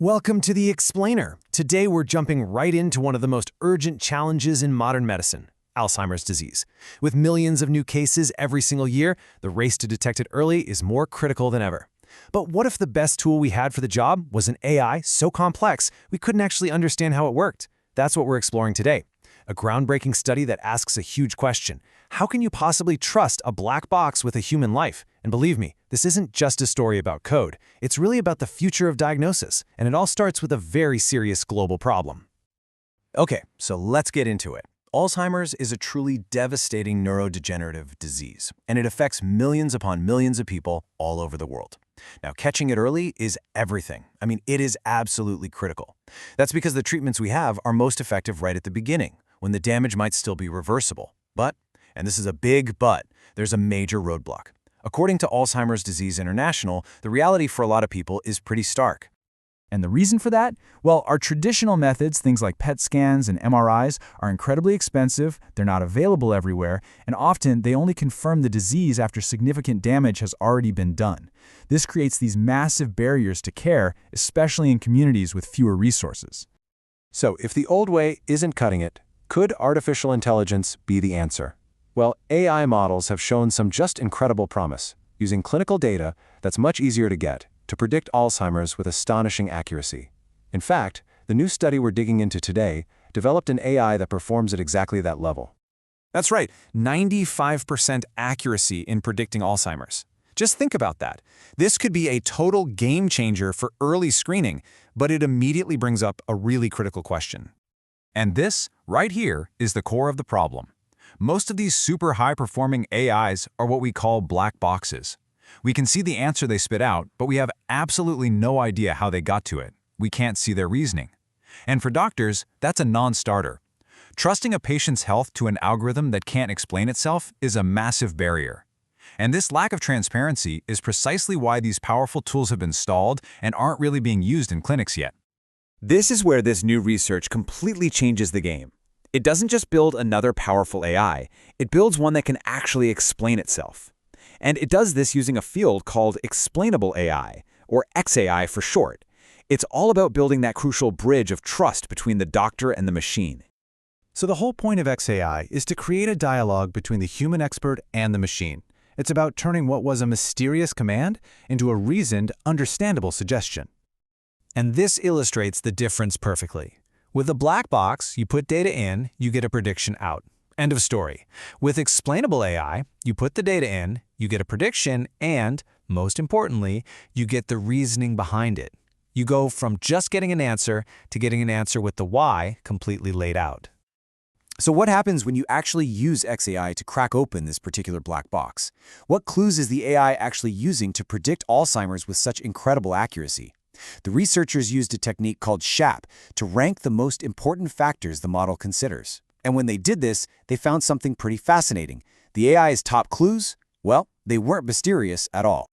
Welcome to The Explainer. Today we're jumping right into one of the most urgent challenges in modern medicine, Alzheimer's disease. With millions of new cases every single year, the race to detect it early is more critical than ever. But what if the best tool we had for the job was an AI so complex we couldn't actually understand how it worked? That's what we're exploring today. A groundbreaking study that asks a huge question. How can you possibly trust a black box with a human life? And believe me, this isn't just a story about code. It's really about the future of diagnosis, and it all starts with a very serious global problem. Okay, so let's get into it. Alzheimer's is a truly devastating neurodegenerative disease, and it affects millions upon millions of people all over the world. Now, catching it early is everything. It is absolutely critical. That's because the treatments we have are most effective right at the beginning, when the damage might still be reversible. But, and this is a big but, there's a major roadblock. According to Alzheimer's Disease International, the reality for a lot of people is pretty stark. And the reason for that? Well, our traditional methods, things like PET scans and MRIs, are incredibly expensive, they're not available everywhere, and often they only confirm the disease after significant damage has already been done. This creates these massive barriers to care, especially in communities with fewer resources. So, if the old way isn't cutting it, could artificial intelligence be the answer? Well, AI models have shown some just incredible promise, using clinical data that's much easier to get, to predict Alzheimer's with astonishing accuracy. In fact, the new study we're digging into today developed an AI that performs at exactly that level. That's right, 95% accuracy in predicting Alzheimer's. Just think about that. This could be a total game changer for early screening, but it immediately brings up a really critical question. And this, right here, is the core of the problem. Most of these super high-performing AIs are what we call black boxes. We can see the answer they spit out, but we have absolutely no idea how they got to it. We can't see their reasoning. And for doctors, that's a non-starter. Trusting a patient's health to an algorithm that can't explain itself is a massive barrier. And this lack of transparency is precisely why these powerful tools have been stalled and aren't really being used in clinics yet. This is where this new research completely changes the game. It doesn't just build another powerful AI, it builds one that can actually explain itself. And it does this using a field called explainable AI, or XAI for short. It's all about building that crucial bridge of trust between the doctor and the machine. So the whole point of XAI is to create a dialogue between the human expert and the machine. It's about turning what was a mysterious command into a reasoned, understandable suggestion. And this illustrates the difference perfectly. With a black box, you put data in, you get a prediction out. End of story. With explainable AI, you put the data in, you get a prediction, and, most importantly, you get the reasoning behind it. You go from just getting an answer to getting an answer with the why completely laid out. So what happens when you actually use XAI to crack open this particular black box? What clues is the AI actually using to predict Alzheimer's with such incredible accuracy? The researchers used a technique called SHAP to rank the most important factors the model considers. And when they did this, they found something pretty fascinating. The AI's top clues? Well, they weren't mysterious at all.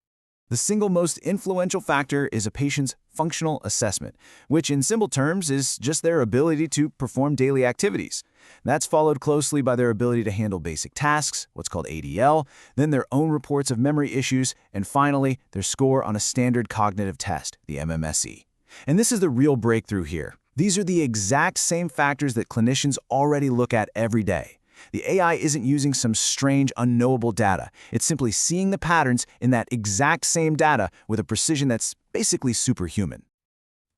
The single most influential factor is a patient's functional assessment, which in simple terms is just their ability to perform daily activities. That's followed closely by their ability to handle basic tasks, what's called ADL, then their own reports of memory issues, and finally, their score on a standard cognitive test, the MMSE. And this is the real breakthrough here. These are the exact same factors that clinicians already look at every day. The AI isn't using some strange, unknowable data. It's simply seeing the patterns in that exact same data with a precision that's basically superhuman.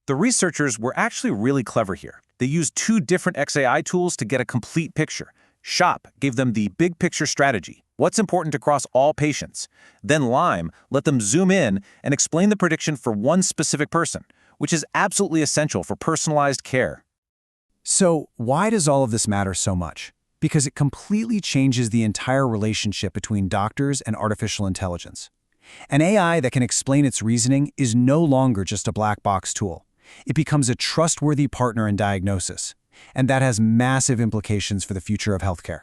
The researchers were actually really clever here. They used two different XAI tools to get a complete picture. SHOP gave them the big picture strategy, what's important across all patients. Then LIME let them zoom in and explain the prediction for one specific person, which is absolutely essential for personalized care. So, why does all of this matter so much? Because it completely changes the entire relationship between doctors and artificial intelligence. An AI that can explain its reasoning is no longer just a black box tool. It becomes a trustworthy partner in diagnosis, and that has massive implications for the future of healthcare.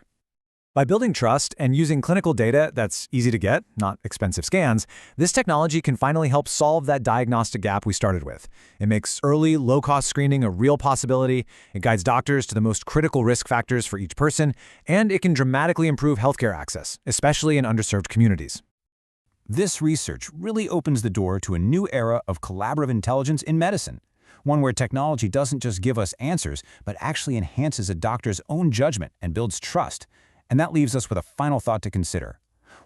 By building trust and using clinical data that's easy to get, not expensive scans, this technology can finally help solve that diagnostic gap we started with. It makes early, low-cost screening a real possibility, it guides doctors to the most critical risk factors for each person, and it can dramatically improve healthcare access, especially in underserved communities. This research really opens the door to a new era of collaborative intelligence in medicine. one where technology doesn't just give us answers, but actually enhances a doctor's own judgment and builds trust. And that leaves us with a final thought to consider.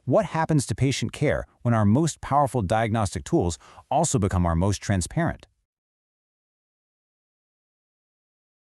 What happens to patient care when our most powerful diagnostic tools also become our most transparent?